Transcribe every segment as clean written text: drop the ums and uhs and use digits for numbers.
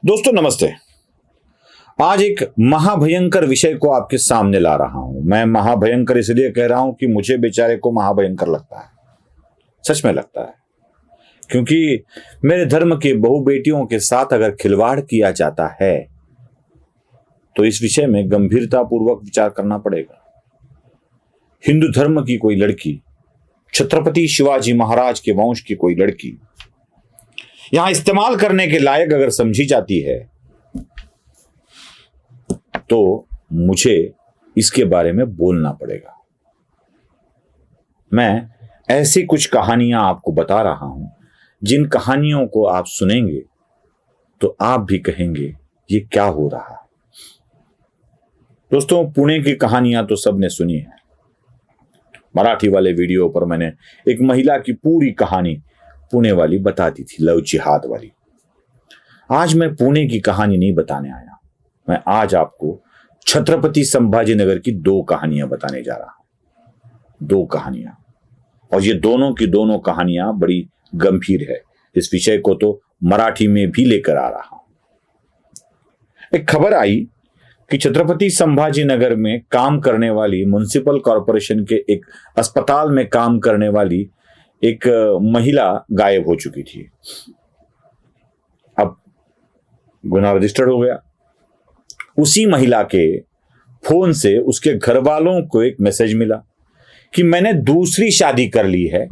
दोस्तों नमस्ते। आज एक महाभयंकर विषय को आपके सामने ला रहा हूं। मैं महाभयंकर इसलिए कह रहा हूं कि मुझे बेचारे को महाभयंकर लगता है, सच में लगता है, क्योंकि मेरे धर्म के बहु बेटियों के साथ अगर खिलवाड़ किया जाता है तो इस विषय में गंभीरता पूर्वक विचार करना पड़ेगा। हिंदू धर्म की कोई लड़की, छत्रपति शिवाजी महाराज के वंश की कोई लड़की यहां इस्तेमाल करने के लायक अगर समझी जाती है तो मुझे इसके बारे में बोलना पड़ेगा। मैं ऐसी कुछ कहानियां आपको बता रहा हूं जिन कहानियों को आप सुनेंगे तो आप भी कहेंगे ये क्या हो रहा है। दोस्तों, पुणे की कहानियां तो सबने सुनी है। मराठी वाले वीडियो पर मैंने एक महिला की पूरी कहानी पुणे वाली बता दी थी, लव जिहाद वाली। आज मैं पुणे की कहानी नहीं बताने आया, मैं आज आपको छत्रपति संभाजी नगर की दो कहानियां बताने जा रहा हूं। दो कहानियां, और ये दोनों की दोनों कहानियां बड़ी गंभीर है। इस विषय को तो मराठी में भी लेकर आ रहा हूं। एक खबर आई कि छत्रपति संभाजी नगर में काम करने वाली म्युनिसिपल कॉरपोरेशन के एक अस्पताल में काम करने वाली एक महिला गायब हो चुकी थी। अब गुनाह रजिस्टर्ड हो गया। उसी महिला के फोन से उसके घर वालों को एक मैसेज मिला कि मैंने दूसरी शादी कर ली है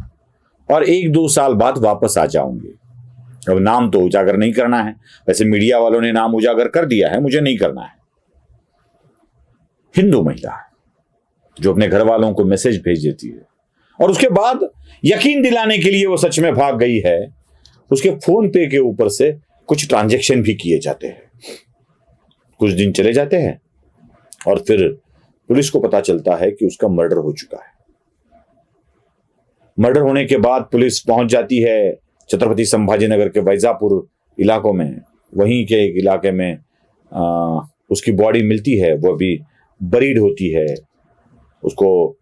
और 1-2 साल बाद वापस आ जाऊंगी। अब नाम तो उजागर नहीं करना है, वैसे मीडिया वालों ने नाम उजागर कर दिया है, मुझे नहीं करना है। हिंदू महिला है जो अपने घर वालों को मैसेज भेज देती है और उसके बाद यकीन दिलाने के लिए वो सच में भाग गई है। उसके फोन पे के ऊपर से कुछ ट्रांजैक्शन भी किए जाते हैं। कुछ दिन चले जाते हैं और फिर पुलिस को पता चलता है कि उसका मर्डर हो चुका है। मर्डर होने के बाद पुलिस पहुंच जाती है छत्रपति संभाजी नगर के वैजापुर इलाकों में। वहीं के एक इलाके में उसकी बॉडी मिलती है, वो भी बरीड होती है, उसको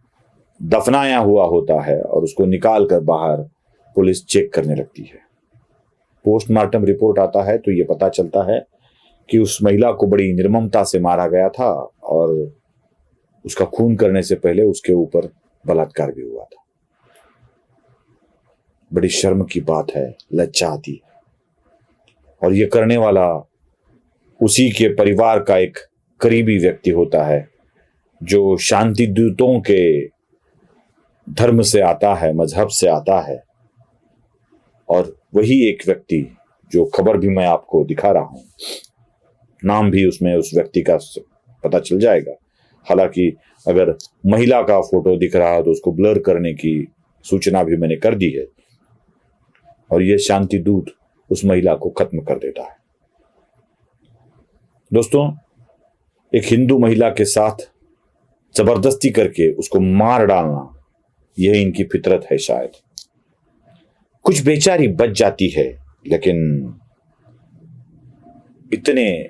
दफनाया हुआ होता है और उसको निकाल कर बाहर पुलिस चेक करने लगती है। पोस्टमार्टम रिपोर्ट आता है तो ये पता चलता है कि उस महिला को बड़ी निर्ममता से मारा गया था और उसका खून करने से पहले उसके ऊपर बलात्कार भी हुआ था। बड़ी शर्म की बात है, लज्जा आती है। और ये करने वाला उसी के परिवार का एक करीबी व्यक्ति होता है जो शांति दूतों के धर्म से आता है, मजहब से आता है। और वही एक व्यक्ति जो खबर भी मैं आपको दिखा रहा हूं, नाम भी उसमें उस व्यक्ति का पता चल जाएगा। हालांकि अगर महिला का फोटो दिख रहा है तो उसको ब्लर करने की सूचना भी मैंने कर दी है और यह शांति दूत उस महिला को खत्म कर देता है। दोस्तों, एक हिंदू महिला के साथ जबरदस्ती करके उसको मार डालना, यह इनकी फितरत है। शायद कुछ बेचारी बच जाती है, लेकिन इतने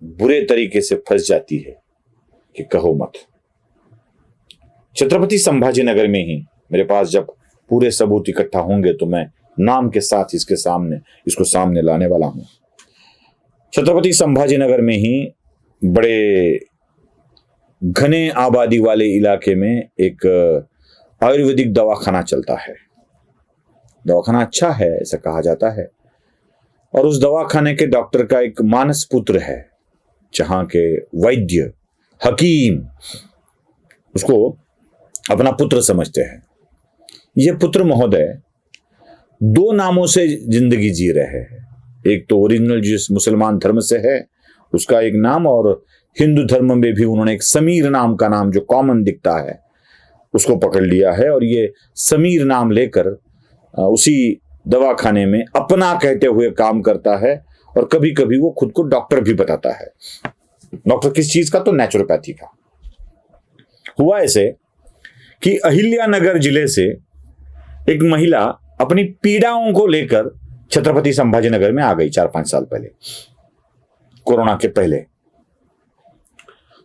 बुरे तरीके से फंस जाती है कि कहो मत। छत्रपति संभाजी नगर में ही मेरे पास जब पूरे सबूत इकट्ठा होंगे तो मैं नाम के साथ इसको सामने लाने वाला हूं। छत्रपति संभाजी नगर में ही बड़े घने आबादी वाले इलाके में एक आयुर्वेदिक दवाखाना चलता है। दवाखाना अच्छा है ऐसा कहा जाता है और उस दवाखाने के डॉक्टर का एक मानस पुत्र है, जहां के वैद्य हकीम उसको अपना पुत्र समझते हैं। ये पुत्र महोदय 2 नामों से जिंदगी जी रहे हैं। एक तो ओरिजिनल जिस मुसलमान धर्म से है उसका एक नाम, और हिंदू धर्म में भी उन्होंने एक समीर नाम का नाम जो कॉमन दिखता है उसको पकड़ लिया है। और ये समीर नाम लेकर उसी दवाखाने में अपना कहते हुए काम करता है और कभी कभी वो खुद को डॉक्टर भी बताता है। डॉक्टर किस चीज का? तो नेचुरोपैथी का। हुआ ऐसे कि अहिल्यानगर जिले से एक महिला अपनी पीड़ाओं को लेकर छत्रपति संभाजी नगर में आ गई 4-5 साल पहले, कोरोना के पहले।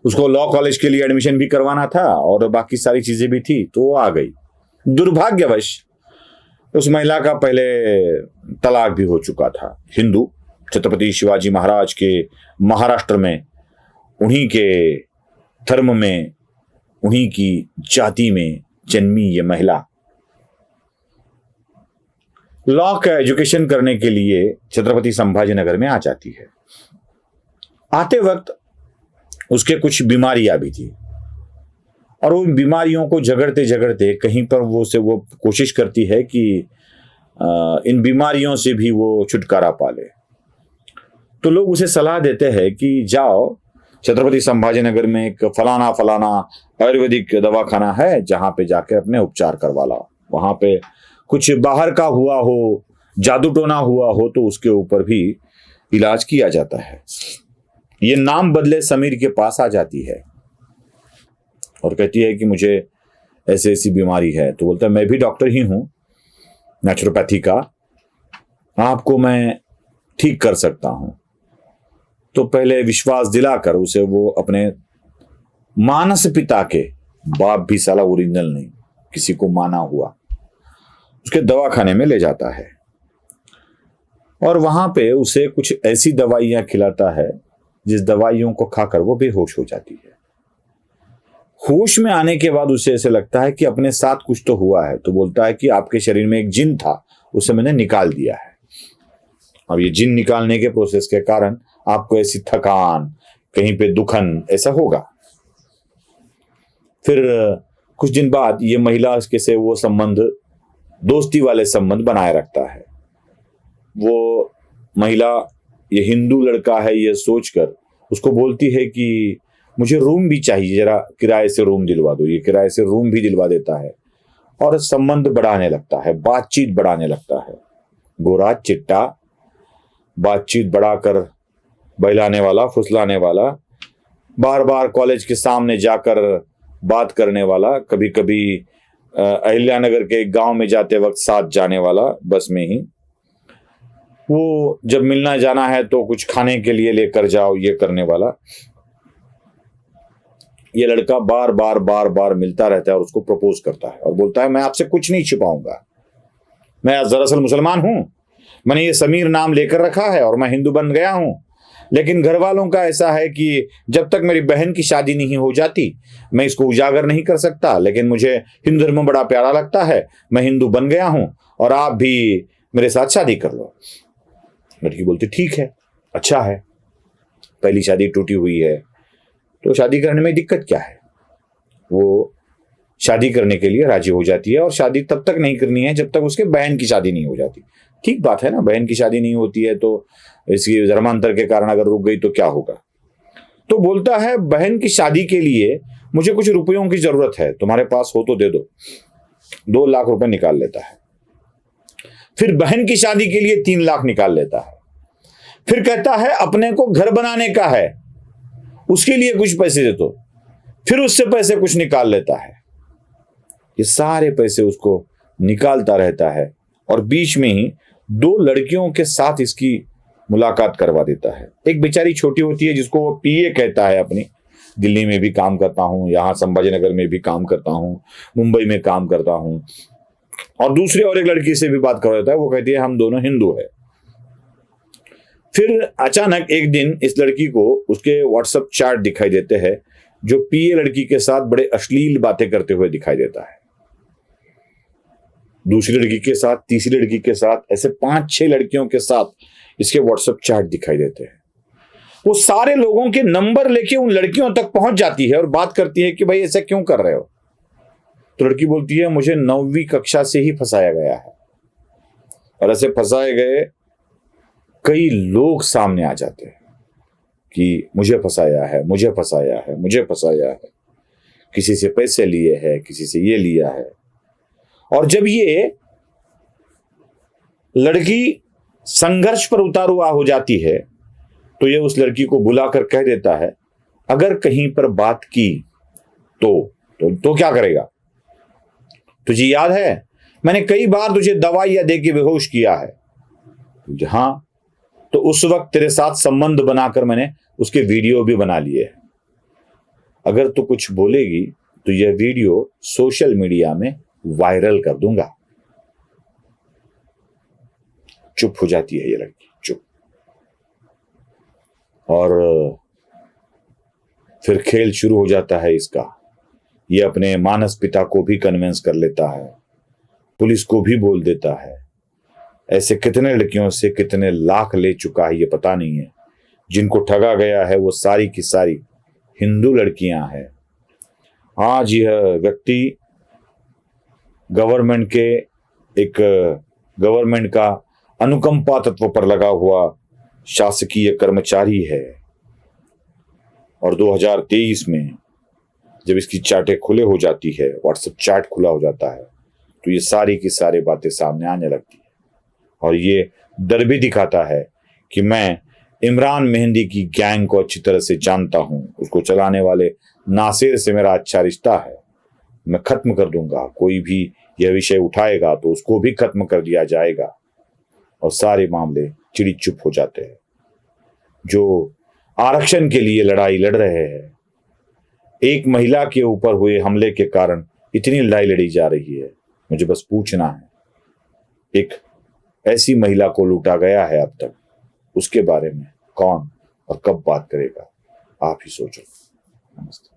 उसको लॉ कॉलेज के लिए एडमिशन भी करवाना था और बाकी सारी चीजें भी थी, तो वो आ गई। दुर्भाग्यवश उस महिला का पहले तलाक भी हो चुका था। हिंदू छत्रपति शिवाजी महाराज के महाराष्ट्र में, उन्हीं के धर्म में, उन्हीं की जाति में जन्मी ये महिला लॉ का एजुकेशन करने के लिए छत्रपति संभाजीनगर में आ जाती है। आते वक्त उसके कुछ बीमारियां भी थी और उन बीमारियों को झगड़ते झगड़ते कहीं पर वो कोशिश करती है कि इन बीमारियों से भी वो छुटकारा पा ले। तो लोग उसे सलाह देते हैं कि जाओ छत्रपति संभाजीनगर में एक फलाना फलाना आयुर्वेदिक दवाखाना है, जहां पे जाके अपने उपचार करवा लाओ। वहां पे कुछ बाहर का हुआ हो, जादू टोना हुआ हो तो उसके ऊपर भी इलाज किया जाता है। ये नाम बदले समीर के पास आ जाती है और कहती है कि मुझे ऐसी ऐसी बीमारी है। तो बोलता है मैं भी डॉक्टर ही हूं, नेचुरोपैथी का, आपको मैं ठीक कर सकता हूं। तो पहले विश्वास दिलाकर उसे वो अपने मानस पिता के, बाप भी साला ओरिजिनल नहीं, किसी को माना हुआ, उसके दवाखाने में ले जाता है और वहां पे उसे कुछ ऐसी दवाइयां खिलाता है जिस दवाइयों को खाकर वो बेहोश हो जाती है। होश में आने के बाद उसे ऐसे लगता है कि अपने साथ कुछ तो हुआ है। तो बोलता है कि आपके शरीर में एक जिन था, उसे मैंने निकाल दिया है। अब ये जिन निकालने के प्रोसेस के कारण आपको ऐसी थकान, कहीं पे दुखन ऐसा होगा। फिर कुछ दिन बाद ये महिला इसके से वो संबंध, दोस्ती वाले संबंध बनाए रखता है। वो महिला ये हिंदू लड़का है ये सोचकर उसको बोलती है कि मुझे रूम भी चाहिए, जरा किराए से रूम दिलवा दो। ये किराए से रूम भी दिलवा देता है और संबंध बढ़ाने लगता है, बातचीत बढ़ाने लगता है। गोरा चिट्टा, बातचीत बढ़ाकर बहलाने वाला, फुसलाने वाला, बार बार कॉलेज के सामने जाकर बात करने वाला, कभी कभी अहिल्यानगर के एक गांव में जाते वक्त साथ जाने वाला बस में ही। वो जब मिलना जाना है तो कुछ खाने के लिए लेकर जाओ, ये करने वाला। ये लड़का बार बार बार बार मिलता रहता है और उसको प्रपोज करता है और बोलता है मैं आपसे कुछ नहीं छिपाऊंगा, मैं दरअसल मुसलमान हूं, मैंने ये समीर नाम लेकर रखा है और मैं हिंदू बन गया हूं, लेकिन घर वालों का ऐसा है कि जब तक मेरी बहन की शादी नहीं हो जाती मैं इसको उजागर नहीं कर सकता, लेकिन मुझे हिंदू धर्म बड़ा प्यारा लगता है, मैं हिंदू बन गया हूं और आप भी मेरे साथ शादी कर लो। लड़की बोलती ठीक है, अच्छा है, पहली शादी टूटी हुई है तो शादी करने में दिक्कत क्या है। वो शादी करने के लिए राजी हो जाती है और शादी तब तक नहीं करनी है जब तक उसके बहन की शादी नहीं हो जाती। ठीक बात है ना, बहन की शादी नहीं होती है तो इसकी धर्मांतर के कारण अगर रुक गई तो क्या होगा। तो बोलता है बहन की शादी के लिए मुझे कुछ रुपयों की जरूरत है, तुम्हारे पास हो तो दे दो। 2 लाख रुपए निकाल लेता है। फिर बहन की शादी के लिए 3 लाख निकाल लेता है। फिर कहता है अपने को घर बनाने का है, उसके लिए कुछ पैसे दे दो। फिर उससे पैसे कुछ निकाल लेता है। ये सारे पैसे उसको निकालता रहता है और बीच में ही 2 लड़कियों के साथ इसकी मुलाकात करवा देता है। एक बेचारी छोटी होती है जिसको वो पीए कहता है अपनी, दिल्ली में भी काम करता हूं, यहाँ संभाजीनगर में भी काम करता हूं, मुंबई में काम करता हूं। और दूसरे और एक लड़की से भी बात करवा देता है, वो कहती है हम दोनों हिंदू है। फिर अचानक एक दिन इस लड़की को उसके व्हाट्सएप चैट दिखाई देते हैं जो पीए लड़की के साथ बड़े अश्लील बातें करते हुए दिखाई देता है। दूसरी लड़की के साथ, तीसरी लड़की के साथ, ऐसे 5-6 लड़कियों के साथ इसके व्हाट्सएप चैट दिखाई देते हैं। वो सारे लोगों के नंबर लेके उन लड़कियों तक पहुंच जाती है और बात करती है कि भाई ऐसा क्यों कर रहे हो। तो लड़की बोलती है मुझे 9वीं कक्षा से ही फंसाया गया है। और ऐसे फंसाए गए कई लोग सामने आ जाते हैं कि मुझे फंसाया है, मुझे फंसाया है, मुझे फंसाया है, किसी से पैसे लिए हैं, किसी से ये लिया है। और जब ये लड़की संघर्ष पर उतारू हो जाती है तो ये उस लड़की को बुलाकर कह देता है अगर कहीं पर बात की तो क्या करेगा। तुझे याद है मैंने कई बार तुझे दवाइयां दे के बेहोश किया है। हाँ, तो उस वक्त तेरे साथ संबंध बनाकर मैंने उसके वीडियो भी बना लिए हैं। अगर तू कुछ बोलेगी तो यह वीडियो सोशल मीडिया में वायरल कर दूंगा। चुप हो जाती है ये लड़की, चुप। और फिर खेल शुरू हो जाता है इसका। ये अपने मानस पिता को भी कन्विंस कर लेता है, पुलिस को भी बोल देता है। ऐसे कितने लड़कियों से कितने लाख ले चुका है ये पता नहीं है। जिनको ठगा गया है वो सारी की सारी हिंदू लड़कियां हैं। आज यह व्यक्ति गवर्नमेंट का अनुकंपा तत्व पर लगा हुआ शासकीय कर्मचारी है। और 2023 में जब इसकी चैटें खुले हो जाती है, व्हाट्सएप चैट खुला हो जाता है, तो ये सारी की सारी बातें सामने आने लगती है। और ये डर भी दिखाता है कि मैं इमरान मेहंदी की गैंग को अच्छी तरह से जानता हूं, उसको चलाने वाले नासिर से मेरा अच्छा रिश्ता है, मैं खत्म कर दूंगा। कोई भी यह विषय उठाएगा तो उसको भी खत्म कर दिया जाएगा और सारे मामले चिड़ी चुप हो जाते हैं। जो आरक्षण के लिए लड़ाई लड़ रहे हैं, एक महिला के ऊपर हुए हमले के कारण इतनी लड़ाई लड़ी जा रही है। मुझे बस पूछना है, एक ऐसी महिला को लूटा गया है अब तक, उसके बारे में कौन और कब बात करेगा? आप ही सोचो। नमस्ते।